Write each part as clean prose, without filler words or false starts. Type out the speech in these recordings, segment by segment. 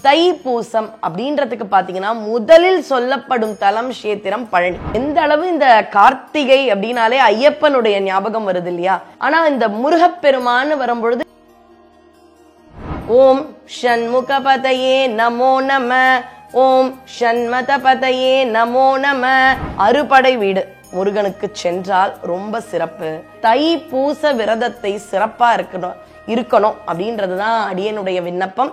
தைப்பூசம் அப்படின்றதுக்கு பாத்தீங்கன்னா முதலில் சொல்லப்படும் தலம் கஷேத்திரம் பழனி. எந்த அளவு இந்த கார்த்திகை அப்படின்னாலே ஐயப்பனுடைய ஞாபகம் வருது இல்லையா? ஆனா இந்த முருகப்பெருமான் வரும்பொழுது ஓம் ஷண்முகபதயே நமோ நம, ஓம் ஷண்மதபதயே நமோ நம. அறுபடை வீடு முருகனுக்கு சென்றால் ரொம்ப சிறப்பு. தைப்பூச விரதத்தை சிறப்பா இருக்கணும் அப்படின்றதுதான் அடியனுடைய விண்ணப்பம்.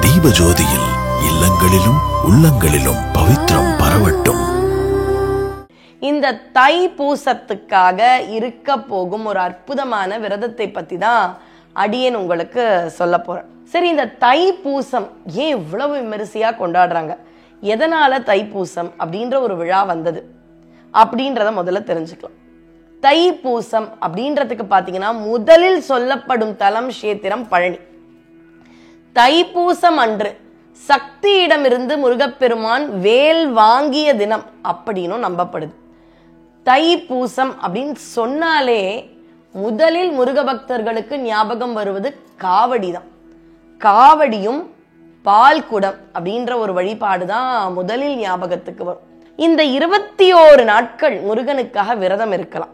தீபஜோதியில் இல்லங்களிலும் உள்ளங்களிலும் பவித்ரம் பரவட்டும். இந்த தைப்பூசத்துக்காக இருக்க போகும் ஒரு அற்புதமான விரதத்தை பத்தி தான் அடியன் உங்களுக்கு சொல்ல போறேன். சரி, இந்த தைப்பூசம் ஏன் இவ்வளவு விமரிசையா கொண்டாடுறாங்க? எதனால தைப்பூசம் அப்படின்ற ஒரு விழா வந்தது அப்படின்றத முதல்ல தெரிஞ்சுக்கலாம். தைப்பூசம் அப்படின்றதுக்கு பாத்தீங்கன்னா முதலில் சொல்லப்படும் தலம் கஷேத்திரம் பழனி. தைப்பூசம் அன்று சக்தியிடமிருந்து முருகப்பெருமான் வேல் வாங்கிய தினம் அப்படின்னு நம்பப்படுது. தைப்பூசம் அப்படின்னு சொன்னாலே முதலில் முருக பக்தர்களுக்கு ஞாபகம் வருவது காவடி தான். காவடியும் பால் குடம் அப்படின்ற ஒரு வழிபாடுதான் முதலில் ஞாபகத்துக்கு வரும். இந்த 21 நாட்கள் முருகனுக்காக விரதம் இருக்கலாம்.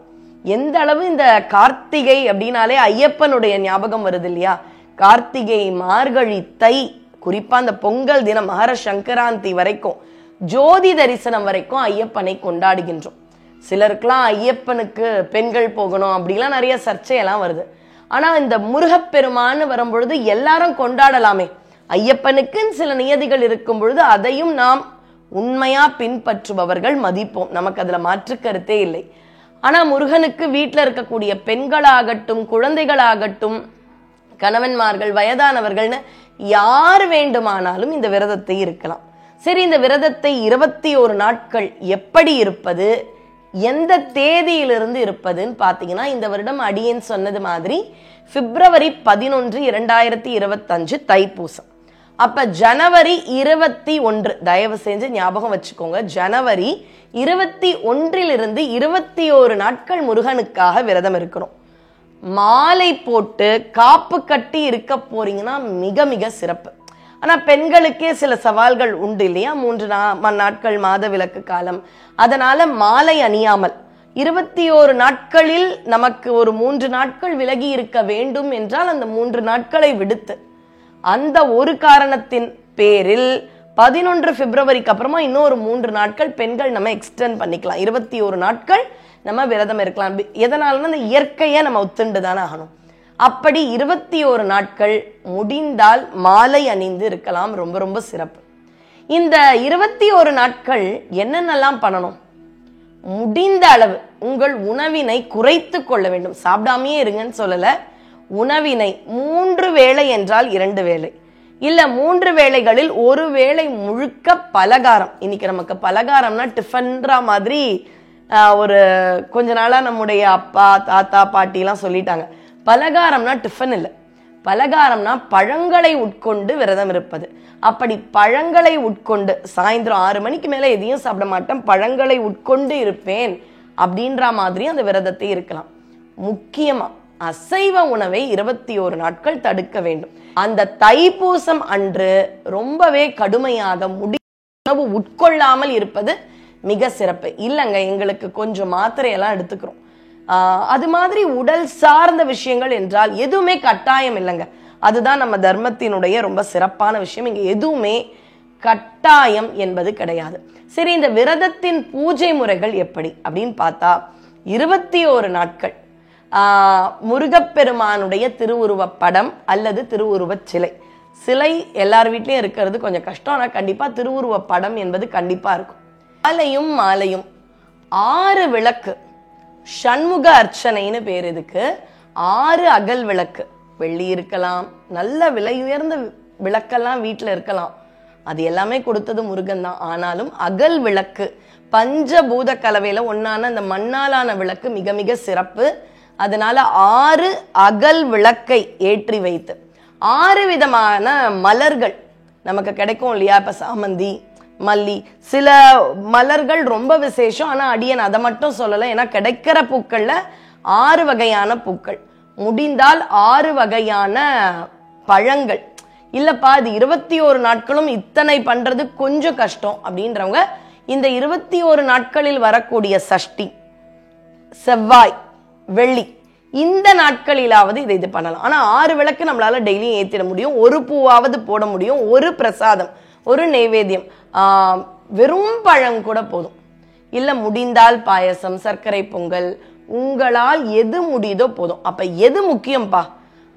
எந்த அளவு இந்த கார்த்திகை அப்படின்னாலே ஐயப்பனுடைய ஞாபகம் வருது இல்லையா? கார்த்திகை, மார்கழி, தை, குறிப்பா அந்த பொங்கல் தினம் மகர சங்கராந்தி வரைக்கும், ஜோதி தரிசனம் வரைக்கும் ஐயப்பனை கொண்டாடுகின்றோம். சிலருக்குலாம் ஐயப்பனுக்கு பெண்கள் போகணும் அப்படிலாம் நிறைய சர்ச்சையெல்லாம் வருது. ஆனா இந்த முருகப்பெருமான் வரும்பொழுது எல்லாரும் கொண்டாடலாமே. ஐயப்பனுக்கு சில நியதிகள் இருக்கும் பொழுது அதையும் நாம் உண்மையா பின்பற்றுபவர்கள் மதிப்போம். நமக்கு அதுல மாற்று கருத்தே இல்லை. ஆனா முருகனுக்கு வீட்டுல இருக்கக்கூடிய பெண்களாகட்டும், குழந்தைகளாகட்டும், கணவன்மார்கள், வயதானவர்கள்னு யார் வேண்டுமானாலும் இந்த விரதத்தை இருக்கலாம். சரி, இந்த விரதத்தை 21 நாட்கள் எப்படி இருப்பது, எந்த தேதியிலிருந்து இருப்பதுன்னு பாத்தீங்கன்னா, இந்த வருடம் அடியேன் சொன்னது மாதிரி பிப்ரவரி 11, 2025 தைப்பூசம். அப்ப ஜனவரி 21, தயவு செஞ்சு ஞாபகம் வச்சுக்கோங்க, ஜனவரி 21 21 நாட்கள் முருகனுக்காக விரதம் இருக்கணும். மாலை போட்டு காப்பு கட்டி இருக்க போறீங்கன்னா மிக மிக சிறப்பு. ஆனா பெண்களுக்கே சில சவால்கள் உண்டு இல்லையா? 3 நாட்கள் மாத விலக்கு காலம். அதனால மாலை அணியாமல் 21 நாட்களில் நமக்கு ஒரு 3 நாட்கள் விலகி இருக்க வேண்டும் என்றால் அந்த 3 நாட்களை விடுத்து, அந்த ஒரு காரணத்தின் பேரில் 11 பிப்ரவரிக்கு அப்புறமா இன்னொரு 3 நாட்கள் பெண்கள் நம்ம எக்ஸ்டெண்ட் பண்ணிக்கலாம். 21 நாட்கள் நம்ம விரதம் இருக்கலாம். எதனாலன்னா இந்த இயற்கையை நம்ம ஒத்துண்டு தானே ஆகணும். அப்படி 21 நாட்கள் முடிந்தால் மாலை அணிந்து இருக்கலாம். ரொம்ப ரொம்ப சிறப்பு. இந்த 21 நாட்கள் என்னென்னலாம் பண்ணணும்? முடிந்த அளவு உங்கள் உணவினை குறைத்து கொள்ள வேண்டும். சாப்பிடாமையே இருங்கன்னு சொல்லல. உணவினை 3 வேளை என்றால் 2 வேளை, இல்ல 3 வேளைகளில் 1 வேளை முழுக்க பலகாரம். இன்னைக்கு நமக்கு பலகாரம்னா டிஃபன்றா மாதிரி ஒரு கொஞ்ச நாளா நம்முடைய அப்பா, தாத்தா, பாட்டி எல்லாம் சொல்லிட்டாங்க. பலகாரம்னா டிஃபன் இல்லை, பலகாரம்னா பழங்களை உட்கொண்டு விரதம் இருப்பது. அப்படி பழங்களை உட்கொண்டு சாயந்தரம் 6 மணிக்கு மேல எதையும் சாப்பிட மாட்டேன், பழங்களை உட்கொண்டு இருப்பேன் அப்படின்ற மாதிரி அந்த விரதத்தை இருக்கலாம். முக்கியமா அசைவ உணவை 21 நாட்கள் தடுக்க வேண்டும். அந்த தைப்பூசம் அன்று ரொம்பவே கடுமையாக உணவு உட்கொள்ளாமல் இருப்பது மிக சிறப்பு. இல்லைங்க, எங்களுக்கு கொஞ்சம் மாத்திரையெல்லாம் எடுத்துக்கிறோம், அது மாதிரி உடல் சார்ந்த விஷயங்கள் என்றால் எதுவுமே கட்டாயம் இல்லைங்க. அதுதான் நம்ம தர்மத்தினுடைய ரொம்ப சிறப்பான விஷயம். இங்க எதுவுமே கட்டாயம் என்பது கிடையாது. சரி, இந்த விரதத்தின் பூஜை முறைகள் எப்படி அப்படின்னு பார்த்தா, 21 நாட்கள் முருகப்பெருமானுடைய திருவுருவ படம் அல்லது திருவுருவ சிலை. சிலை எல்லார் வீட்லயும் இருக்கிறது கொஞ்சம் கஷ்டம். ஆனா கண்டிப்பா திருவுருவ படம் என்பது கண்டிப்பா இருக்கும். மாலையும் 6 விளக்கு, ஷண்முக அர்ச்சனைன்னு பேர் இதுக்கு. 6 அகல் விளக்கு, வெள்ளி இருக்கலாம், நல்ல விலை உயர்ந்த விளக்கெல்லாம் வீட்டுல இருக்கலாம், அது எல்லாமே கொடுத்தது முருகன் தான். ஆனாலும் அகல் விளக்கு, பஞ்சபூத கலவையில ஒன்னான அந்த மண்ணாலான விளக்கு மிக மிக சிறப்பு. அதனால 6 அகல் விளக்கை ஏற்றி வைத்து 6 விதமான மலர்கள் நமக்கு கிடைக்கும் இல்லையா? இப்ப சாமந்தி, மல்லி, சில மலர்கள் ரொம்ப விசேஷம். ஆனா அடியன் அதை மட்டும் சொல்லல, ஏன்னா கிடைக்கிற பூக்கள்ல 6 வகையான பூக்கள், முடிந்தால் 6 வகையான பழங்கள், இல்லப்பா இது 21 நாட்களும் இத்தனை பண்றது கொஞ்சம் கஷ்டம் அப்படின்றவங்க இந்த 21 நாட்களில் வரக்கூடிய சஷ்டி, செவ்வாய், வெள்ளி இந்த நாட்களிலாவது இதை இது பண்ணலாம். ஆனா 6 விளக்கு நம்மளால டெய்லியும் ஏத்திட முடியும், ஒரு பூவாவது போட முடியும், ஒரு பிரசாதம், ஒரு நைவேத்தியம், வெறும் பழம் கூட போதும். இல்ல முடிந்தால் பாயசம், சர்க்கரை பொங்கல், உங்களால் எது முடியுதோ போதும். அப்ப எது முக்கியம்பா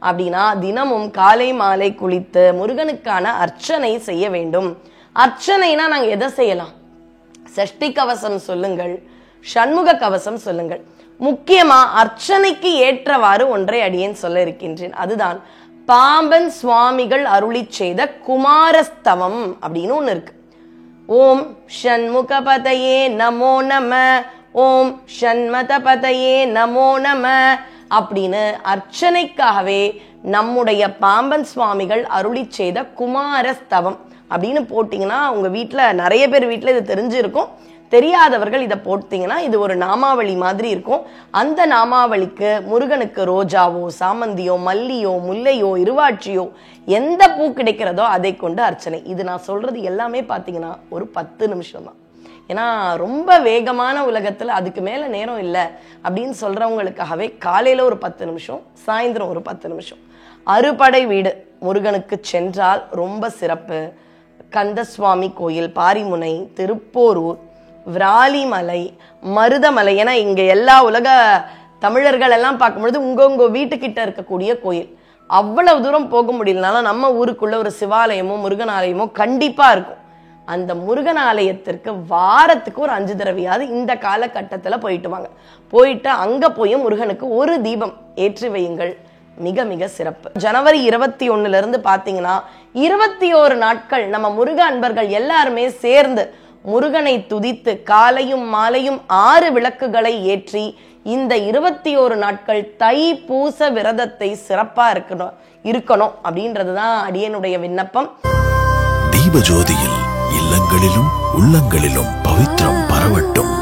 அப்படின்னா தினமும் காலை மாலை குளித்து முருகனுக்கான அர்ச்சனை செய்ய வேண்டும். அர்ச்சனைனா நாங்க எதை செய்யலாம்? சஷ்டி கவசம் சொல்லுங்கள், சண்முக கவசம் சொல்லுங்கள். முக்கியமா அர்ச்சனைக்கு ஏற்றவாறு ஒன்றை அடியேன் சொல்ல இருக்கின்றேன். அதுதான் பாம்பன் சுவாமிகள் அருளி செய்த குமாரஸ்தவம் அப்படின்னு ஒண்ணு இருக்கு. ஓம் ஷண்முகபதயே நமோ நம, ஓம் ஷண்மதபதயே நமோ நம அப்படின்னு அர்ச்சனைக்காகவே நம்முடைய பாம்பன் சுவாமிகள் அருளி செய்த குமாரஸ்தவம் அப்படின்னு போட்டீங்கன்னா உங்க வீட்டுல நிறைய பேர் வீட்டுல இது தெரிஞ்சிருக்கும். தெரியாதவர்கள் இதை போட்டீங்கன்னா இது ஒரு நாமாவளி மாதிரி இருக்கும். அந்த நாமாவளிக்கு முருகனுக்கு ரோஜாவோ, சாமந்தியோ, மல்லியோ, முல்லையோ, இருவாட்சியோ எந்த பூ கிடைக்கிறதோ அதை கொண்டு அர்ச்சனை. இது நான் சொல்றது எல்லாமே பாத்தீங்கன்னா ஒரு 10 நிமிஷம் தான். ஏன்னா ரொம்ப வேகமான உலகத்துல அதுக்கு மேல நேரம் இல்லை அப்படின்னு சொல்றவங்களுக்காகவே காலையில ஒரு 10 நிமிஷம், சாயந்தரம் ஒரு 10 நிமிஷம். அறுபடை வீடு முருகனுக்கு சென்றால் ரொம்ப சிறப்பு. கந்தசுவாமி கோயில், பாரிமுனை, திருப்போரூர், விராலிமலை, மருதமலை, ஏன்னா இங்க எல்லா உலக தமிழர்கள் எல்லாம் பார்க்கும்பொழுது உங்க வீட்டுக்கிட்ட இருக்கக்கூடிய கோயில். அவ்வளவு தூரம் போக முடியலனாலும் நம்ம ஊருக்குள்ள ஒரு சிவாலயமோ முருகன் ஆலயமோ கண்டிப்பா இருக்கும். அந்த முருகன் ஆலயத்திற்கு வாரத்துக்கு ஒரு 5 தடவையாவது இந்த காலகட்டத்துல போயிட்டு வாங்க. போயிட்டு அங்க போய் முருகனுக்கு ஒரு தீபம் ஏற்றி வையுங்கள். மிக மிக சிறப்பு. ஜனவரி 21 இருந்து பாத்தீங்கன்னா 21 நாட்கள் நம்ம முருக அன்பர்கள் எல்லாருமே சேர்ந்து முருகனை துதித்து காலையும் மாலையும் 6 விளக்குகளை ஏற்றி இந்த 21 நாட்கள் தை பூச விரதத்தை சிறப்பா இருக்கணும் அப்படின்றதுதான் அடியனுடைய விண்ணப்பம். தீபஜோதியில் இல்லங்களிலும் உள்ளங்களிலும் பவித்திரம் பரவட்டும்.